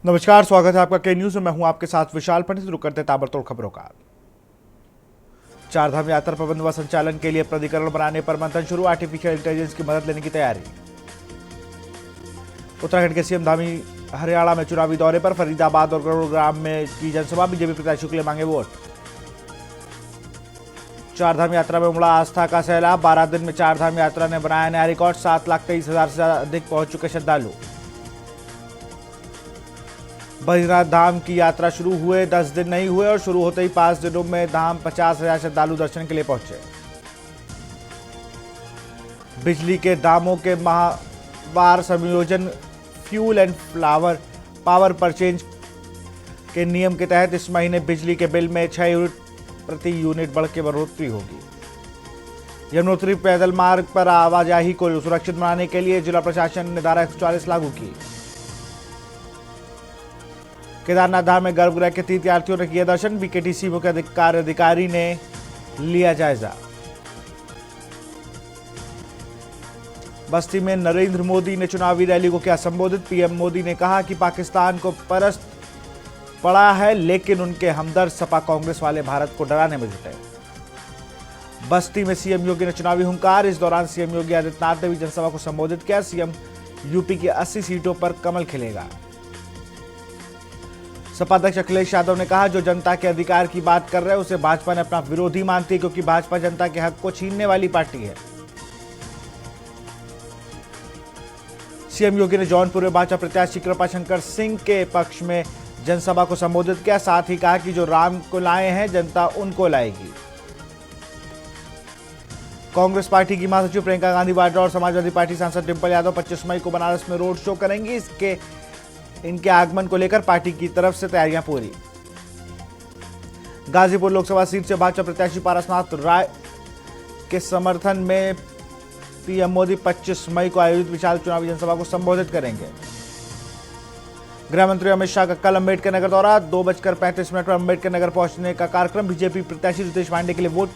नमस्कार, स्वागत है आपका के न्यूज में। मैं हूं आपके साथ विशाल पंडित। रुक करते ताबड़तोड़ खबरों का। चारधाम यात्रा प्रबंध व संचालन के लिए प्राधिकरण बनाने पर मंथन शुरू। आर्टिफिशियल इंटेलिजेंस की मदद लेने की तैयारी। उत्तराखंड के सीएम धामी हरियाणा में चुनावी दौरे पर। फरीदाबाद और गुरुग्राम में की जनसभा। बीजेपी प्रत्याशियों के लिए मांगे वोट। चारधाम यात्रा में उमड़ा आस्था का सैलाब। 12 दिन में चारधाम यात्रा ने बनाया नया रिकॉर्ड। 7,23,000 से अधिक पहुंच चुके श्रद्धालु। बद्रीनाथ धाम की यात्रा शुरू हुए 10 दिन नहीं हुए और शुरू होते ही 5 दिनों में धाम 50,000 श्रद्धालु दर्शन के लिए पहुंचे। बिजली के दामों के माहवार समायोजन। फ्यूल एंड पावर परचेज के नियम के तहत इस महीने बिजली के बिल में 6 यूनिट प्रति यूनिट बढ़ के बढ़ोतरी होगी। यमुनोत्री पैदल मार्ग पर आवाजाही को सुरक्षित बनाने के लिए जिला प्रशासन ने धारा 144 लागू की। केदारनाथ धाम में गर्भगृह के तीर्थयात्रियों ने किया दर्शन। बीकेटीसी मुख्य अधिकारी ने लिया जायजा। बस्ती में नरेंद्र मोदी ने चुनावी रैली को किया संबोधित। पीएम मोदी ने कहा कि पाकिस्तान को परस्त पड़ा है, लेकिन उनके हमदर्द सपा कांग्रेस वाले भारत को डराने में जुटे। बस्ती में सीएम योगी ने चुनावी हुंकार। इस दौरान सीएम योगी आदित्यनाथ ने भी जनसभा को संबोधित किया। सीएम यूपी की 80 सीटों पर कमल खिलेगा। सपा अध्यक्ष अखिलेश यादव ने कहा, जो जनता के अधिकार की बात कर रहे हैं उसे भाजपा ने अपना विरोधी मानती है, क्योंकि भाजपा जनता के हक को छीनने वाली पार्टी है। सीएम योगी ने जौनपुर में भाजपा प्रत्याशी कृपाशंकर सिंह के पक्ष में जनसभा को संबोधित किया। साथ ही कहा कि जो राम को लाए हैं जनता उनको लाएगी। कांग्रेस पार्टी की महासचिव प्रियंका गांधी वाड्रा और समाजवादी पार्टी सांसद डिंपल यादव 25 मई को बनारस में रोड शो करेंगी। इनके आगमन को लेकर पार्टी की तरफ से तैयारियां पूरी। गाजीपुर लोकसभा सीट से भाजपा प्रत्याशी पारसनाथ राय के समर्थन में पीएम मोदी 25 मई को आयोजित विशाल चुनावी जनसभा को संबोधित करेंगे। गृह मंत्री अमित शाह का कल अंबेडकर नगर दौरा। 2:35 पर अंबेडकर नगर पहुंचने का कार्यक्रम। बीजेपी प्रत्याशी रितेश पांडे के लिए वोट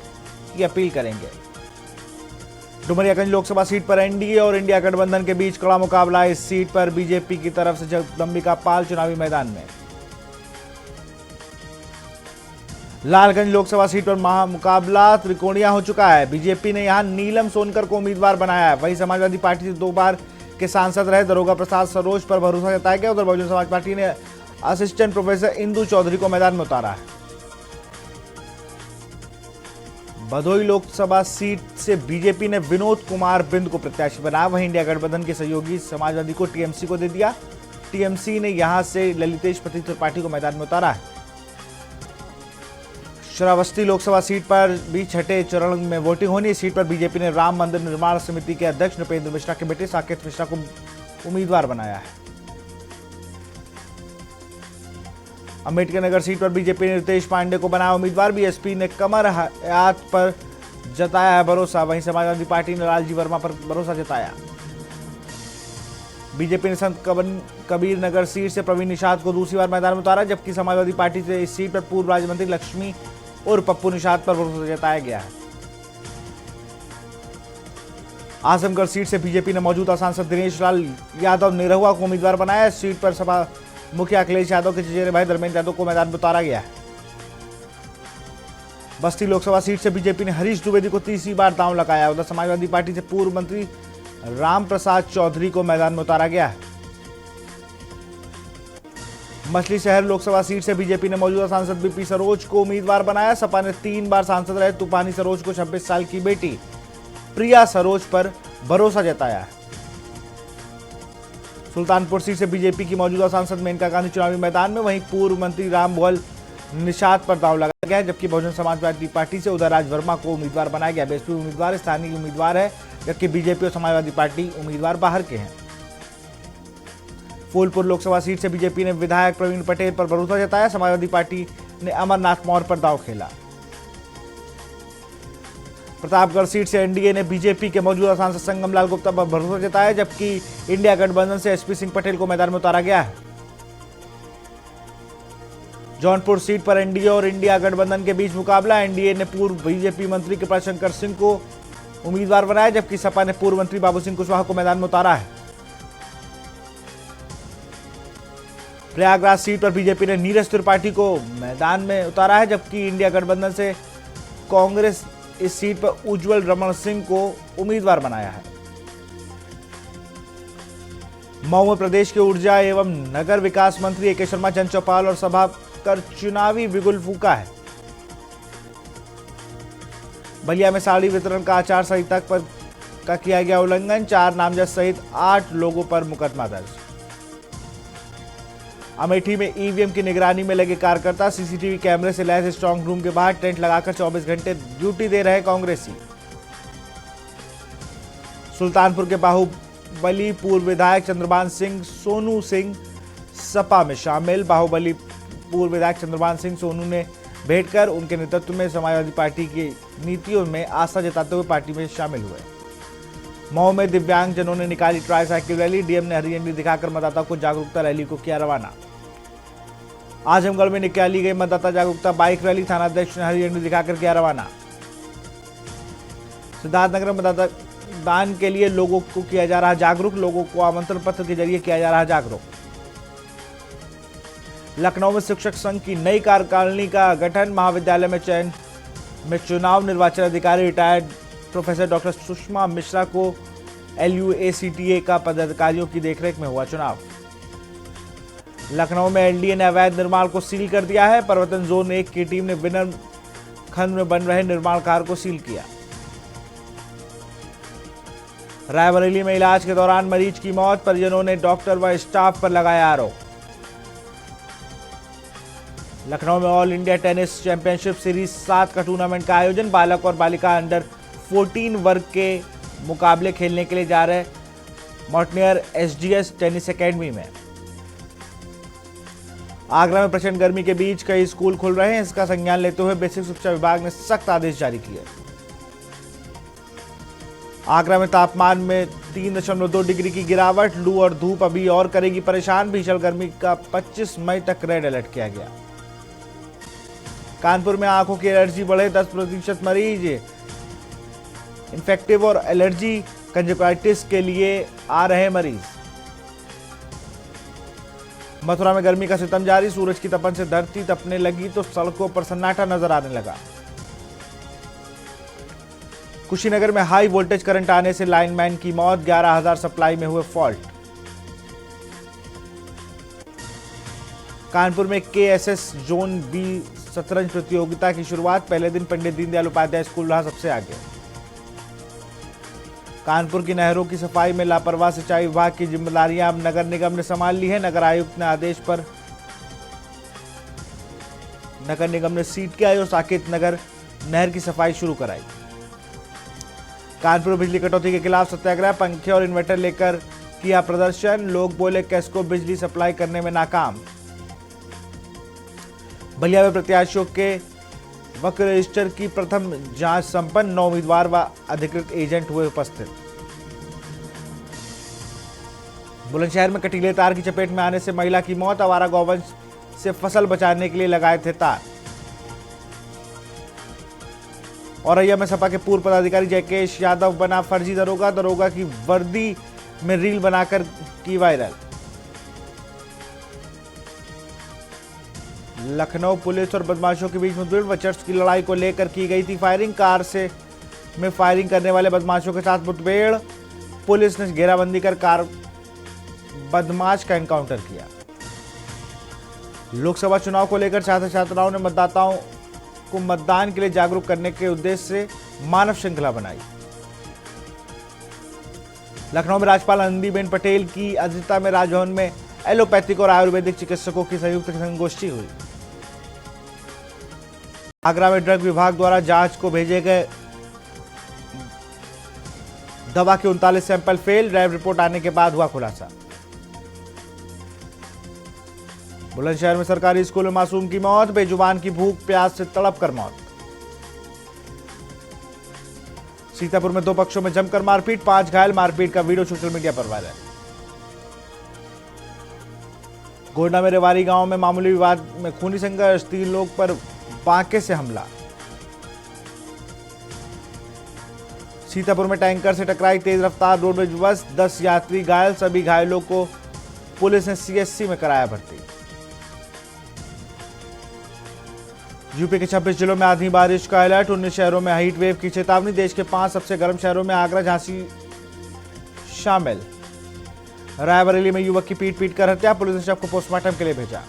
की अपील करेंगे। डुमरियागंज लोकसभा सीट पर एनडीए और इंडिया गठबंधन के बीच कड़ा मुकाबला। इस सीट पर बीजेपी की तरफ से जगदंबिका पाल चुनावी मैदान में। लालगंज लोकसभा सीट पर महामुकाबला त्रिकोणीय हो चुका है। बीजेपी ने यहां नीलम सोनकर को उम्मीदवार बनाया है। वहीं समाजवादी पार्टी से 2 बार के सांसद रहे दरोगा प्रसाद सरोज पर भरोसा जताया गया। उधर बहुजन समाज पार्टी ने असिस्टेंट प्रोफेसर इंदु चौधरी को मैदान में उतारा है। भदोही लोकसभा सीट से बीजेपी ने विनोद कुमार बिंद को प्रत्याशी बनाया। वहीं इंडिया गठबंधन के सहयोगी समाजवादी को टीएमसी को दे दिया। टीएमसी ने यहां से ललितेश पति त्रिपाठी को मैदान में उतारा है। श्रावस्ती लोकसभा सीट पर भी छठे चरण में वोटिंग होनी। इस सीट पर बीजेपी ने राम मंदिर निर्माण समिति के अध्यक्ष नृपेंद्र मिश्रा के बेटे साकेत मिश्रा को उम्मीदवार बनाया है। अंबेडकर नगर सीट पर बीजेपी ने रितेश पांडे को बनाया उम्मीदवार। बीएसपी ने कमर हयात पर जताया है भरोसा। वहीं समाजवादी पार्टी ने लालजी वर्मा पर भरोसा जताया। बीजेपी ने संत कबीर नगर सीट से प्रवीण निषाद को दूसरी बार मैदान में उतारा, जबकि समाजवादी पार्टी से इस सीट पर पूर्व राज्य मंत्री लक्ष्मी और पप्पू निषाद पर भरोसा जताया गया है। आजमगढ़ सीट से बीजेपी ने मौजूदा सांसद दिनेश लाल यादव निरहुआ को उम्मीदवार बनाया। इस सीट पर सपा मुखिया अखिलेश यादव के चचेरे भाई धर्मेंद्र यादव को मैदान में उतारा गया है। बस्ती लोकसभा सीट से बीजेपी ने हरीश द्विवेदी को तीसरी बार दांव लगाया। उधर समाजवादी पार्टी से पूर्व मंत्री राम प्रसाद चौधरी को मैदान में उतारा गया है। मछली शहर लोकसभा सीट से बीजेपी ने मौजूदा सांसद बीपी सरोज को उम्मीदवार बनाया। सपा ने 3 बार सांसद रहे तूफानी सरोज को 26 साल की बेटी प्रिया सरोज पर भरोसा जताया है। सुल्तानपुर सीट से बीजेपी की मौजूदा सांसद मेनका गांधी चुनावी मैदान में। वहीं पूर्व मंत्री रामभुवल निषाद पर दांव लगाया गया है, जबकि बहुजन समाजवादी पार्टी से उदयराज वर्मा को उम्मीदवार बनाया गया। बीएसपी उम्मीदवार स्थानीय उम्मीदवार है, जबकि बीजेपी और समाजवादी पार्टी उम्मीदवार बाहर के हैं। फूलपुर लोकसभा सीट से बीजेपी ने विधायक प्रवीण पटेल पर भरोसा जताया। समाजवादी पार्टी ने अमरनाथ मौर्य पर दांव खेला। प्रतापगढ़ सीट से एनडीए ने बीजेपी के मौजूदा सांसद संगम लाल गुप्ता पर भरोसा जताया, जबकि इंडिया गठबंधन से एसपी सिंह पटेल को मैदान में उतारा गया है। जौनपुर सीट पर एनडीए और इंडिया गठबंधन के बीच मुकाबला। एनडीए ने पूर्व बीजेपी मंत्री कृपाशंकर सिंह को उम्मीदवार बनाया, जबकि सपा ने पूर्व मंत्री बाबू सिंह कुशवाहा को मैदान में उतारा है। प्रयागराज सीट पर बीजेपी ने नीरज त्रिपाठी को मैदान में उतारा है, जबकि इंडिया गठबंधन से कांग्रेस इस सीट पर उज्जवल रमण सिंह को उम्मीदवार बनाया है। मऊ में प्रदेश के ऊर्जा एवं नगर विकास मंत्री ए के शर्मा जन चौपाल और सभा कर चुनावी बिगुल फूका है। बलिया में साड़ी वितरण का आचार संहिता पर का किया गया उल्लंघन, 4 नामजद सहित 8 लोगों पर मुकदमा दर्ज। अमेठी में ईवीएम की निगरानी में लगे कार्यकर्ता सीसीटीवी कैमरे से लैस स्ट्रांग रूम के बाहर टेंट लगाकर 24 घंटे ड्यूटी दे रहे कांग्रेसी। सुल्तानपुर के बाहुबली पूर्व विधायक चंद्रभान सिंह सोनू सिंह सपा में शामिल। बाहुबली पूर्व विधायक चंद्रभान सिंह सोनू ने भेंट कर उनके नेतृत्व में समाजवादी पार्टी की नीतियों में आस्था जताते हुए पार्टी में शामिल हुए। मऊ में दिव्यांग जनों ने निकाली ट्राई साइकिल रैली, डीएम ने हरी झंडी दिखाकर मतदाताओं को जागरूकता रैली को किया रवाना। आजमगढ़ में निकाली गई मतदाता जागरूकता बाइक रैली, थानाध्यक्ष ने हरी झंडी दिखाकर किया रवाना। सिद्धार्थनगर में मतदान के लिए लोगों को किया जा रहा जागरूक, लोगों को आमंत्रण पत्र के जरिए किया जा रहा जागरूक। लखनऊ में शिक्षक संघ की नई कार्यकारिणी का गठन, महाविद्यालय में चयन में चुनाव निर्वाचन अधिकारी retired professor doctor Sushma Mishra को LUACTA का पदाधिकारियों की देखरेख में हुआ चुनाव। लखनऊ में एलडीए ने अवैध निर्माण को सील कर दिया है, परिवर्तन जोन 1 की टीम ने विनर खंड में बन रहे निर्माण कार्य को सील किया। रायबरेली में इलाज के दौरान मरीज की मौत, परिजनों ने डॉक्टर व स्टाफ पर लगाया आरोप। लखनऊ में all India tennis championship series 7 का टूर्नामेंट का आयोजन, बालक और बालिका अंडर 14 वर्ग के मुकाबले खेलने के लिए जा रहे माउंटेनियर SGS टेनिस एकेडमी में। आगरा में प्रचंड गर्मी के बीच कई स्कूल खुल रहे हैं, इसका संज्ञान लेते हुए बेसिक शिक्षा विभाग ने सख्त आदेश जारी किए। आगरा में तापमान में 3.2 डिग्री की गिरावट, लू और धूप अभी और करेगी परेशान, भीषण गर्मी का 25 मई तक रेड अलर्ट किया गया। कानपुर में आंखों की एलर्जी बढ़े, 10% मरीज इन्फेक्टिव और एलर्जी कंजक्टिवाइटिस के लिए आ रहे मरीज। मथुरा में गर्मी का सितम जारी, सूरज की तपन से धरती तपने लगी तो सड़कों पर सन्नाटा नजर आने लगा। कुशीनगर में हाई वोल्टेज करंट आने से लाइनमैन की मौत, 11,000 सप्लाई में हुए फॉल्ट। कानपुर में KSS जोन B शतरंज प्रतियोगिता की शुरुआत, पहले दिन पंडित दीनदयाल उपाध्याय स्कूल रहा सबसे आगे। कानपुर की नहरों की सफाई में लापरवाह सिंचाई विभाग की जिम्मेदारियां अब नगर निगम ने संभाल ली है। नगर आयुक्त ने आदेश पर नगर निगम ने सीटके और साकेत नगर नहर की सफाई शुरू कराई। कानपुर बिजली कटौती के खिलाफ सत्याग्रह, पंखे और इन्वर्टर लेकर किया प्रदर्शन, लोग बोले कैस्को बिजली सप्लाई करने में नाकाम। बलिया में प्रत्याशियों के वक्र रजिस्टर की प्रथम जांच संपन्न, 9 उम्मीदवार व अधिकृत एजेंट हुए उपस्थित। बुलंदशहर में कटीले तार की चपेट में आने से महिला की मौत, आवारा गौवंश से फसल बचाने के लिए लगाए थे तार। औरैया में सपा के पूर्व पदाधिकारी जयकेश यादव बना फर्जी दरोगा, दरोगा की वर्दी में रील बनाकर की वायरल। लखनऊ पुलिस और बदमाशों के बीच मुठभेड़ व चर्च की लड़ाई को लेकर की गई थी फायरिंग, कार से में फायरिंग करने वाले बदमाशों के साथ मुठभेड़, पुलिस ने घेराबंदी कर कार बदमाश का एनकाउंटर किया। लोकसभा चुनाव को लेकर छात्र छात्राओं ने मतदाताओं को मतदान के लिए जागरूक करने के उद्देश्य से मानव श्रृंखला बनाई। लखनऊ में राज्यपाल आनंदीबेन पटेल की अध्यक्षता में राजभवन में एलोपैथिक और आयुर्वेदिक चिकित्सकों की संयुक्त संगोष्ठी हुई। आगरा में ड्रग विभाग द्वारा जांच को भेजे गए दवा के 39 सैंपल फेल, लैब रिपोर्ट आने के बाद हुआ खुलासा। बुलंदशहर में सरकारी स्कूल में मासूम की मौत, बेजुबान की भूख प्यास से तड़प कर मौत। सीतापुर में 2 पक्षों में जमकर मारपीट, 5 घायल, मारपीट का वीडियो सोशल मीडिया पर वायरल। गोंडा में रेवारी गांव में मामूली विवाद में खूनी संघर्ष, 3 लोग पर बांके से हमला। सीतापुर में टैंकर से टकराई तेज रफ्तार रोडवेज बस, 10 यात्री घायल, सभी घायलों को पुलिस ने CSC में कराया भर्ती। यूपी के 26 जिलों में आधी बारिश का अलर्ट, 19 शहरों में हीट वेव की चेतावनी। देश के 5 सबसे गर्म शहरों में आगरा, झांसी शामिल। रायबरेली में युवक की पीट कर हत्या, पुलिस ने शव को पोस्टमार्टम के लिए भेजा।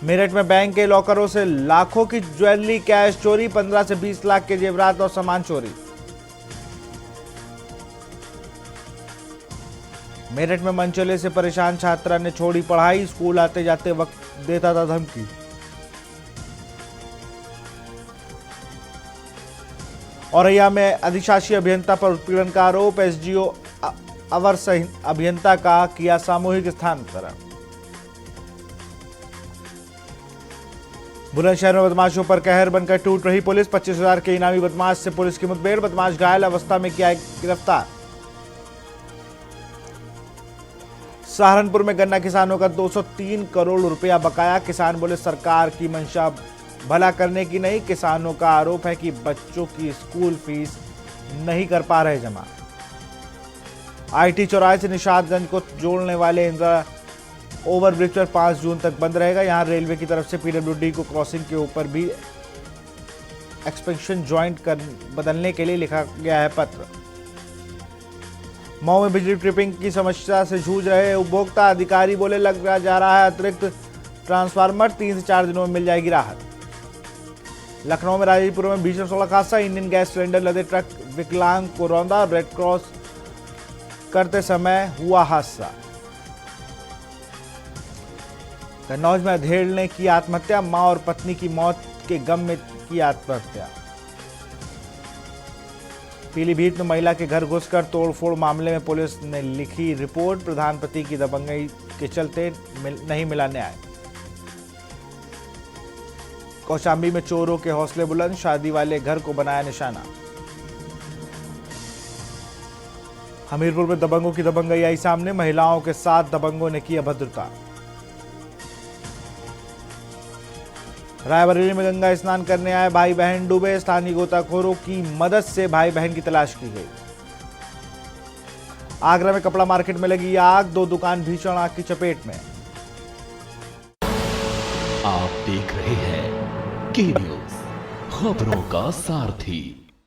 मेरठ में बैंक के लॉकरों से लाखों की ज्वेलरी कैश चोरी, 15 से 20 लाख के जेवरात और सामान चोरी। मेरठ में मनचले से परेशान छात्रा ने छोड़ी पढ़ाई, स्कूल आते जाते वक्त देता था धमकी। औरैया में अधिशासी अभियंता पर उत्पीड़न का आरोप, एसडीओ अवर अभियंता का किया सामूहिक स्थानांतरण। बुलंदशहर में बदमाशों पर कहर बनकर टूट रही पुलिस, 25,000 के इनामी बदमाश से पुलिस की मुठभेड़, बदमाश घायल अवस्था में किया गिरफ्तार। सहारनपुर में गन्ना किसानों का 203 करोड़ रुपया बकाया, किसान बोले सरकार की मंशा भला करने की नहीं, किसानों का आरोप है कि बच्चों की स्कूल फीस नहीं कर पा रहे जमा। आईटी चौराहे से निशादगंज को जोड़ने वाले इंदिरा ओवरब्रिज पर 5 जून तक बंद रहेगा। यहां रेलवे की तरफ से पीडब्ल्यूडी को क्रॉसिंग के ऊपर भी एक्सपेंशन ज्वाइंट कर बदलने के लिए लिखा गया है पत्र। मऊ में बिजली ट्रिपिंग की समस्या से जूझ रहे उपभोक्ता, अधिकारी बोले लग जा रहा है अतिरिक्त ट्रांसफार्मर, 3 से 4 दिनों में मिल जाएगी राहत। लखनऊ में राजीपुर में भीषण सड़क हादसा, इंडियन गैस सिलेंडर लदे ट्रक विकलांग को रौंदा, रेड क्रॉस करते समय हुआ हादसा। कन्नौज में अधेड़ ने की आत्महत्या, मां और पत्नी की मौत के गम में की आत्महत्या। पीलीभीत में महिला के घर घुसकर तोड़फोड़ मामले में पुलिस ने लिखी रिपोर्ट, प्रधानपति की दबंगई के चलते नहीं मिला न्याय। कौशाम्बी में चोरों के हौसले बुलंद, शादी वाले घर को बनाया निशाना। हमीरपुर में दबंगों की दबंगई आई सामने, महिलाओं के साथ दबंगों ने की अभद्रता। रायबरेली में गंगा स्नान करने आए भाई बहन डूबे, स्थानीय गोताखोरों की मदद से भाई बहन की तलाश की गई। आगरा में कपड़ा मार्केट में लगी आग, 2 दुकान भीषण आग की चपेट में। आप देख रहे हैं के न्यूज़, खबरों का सारथी।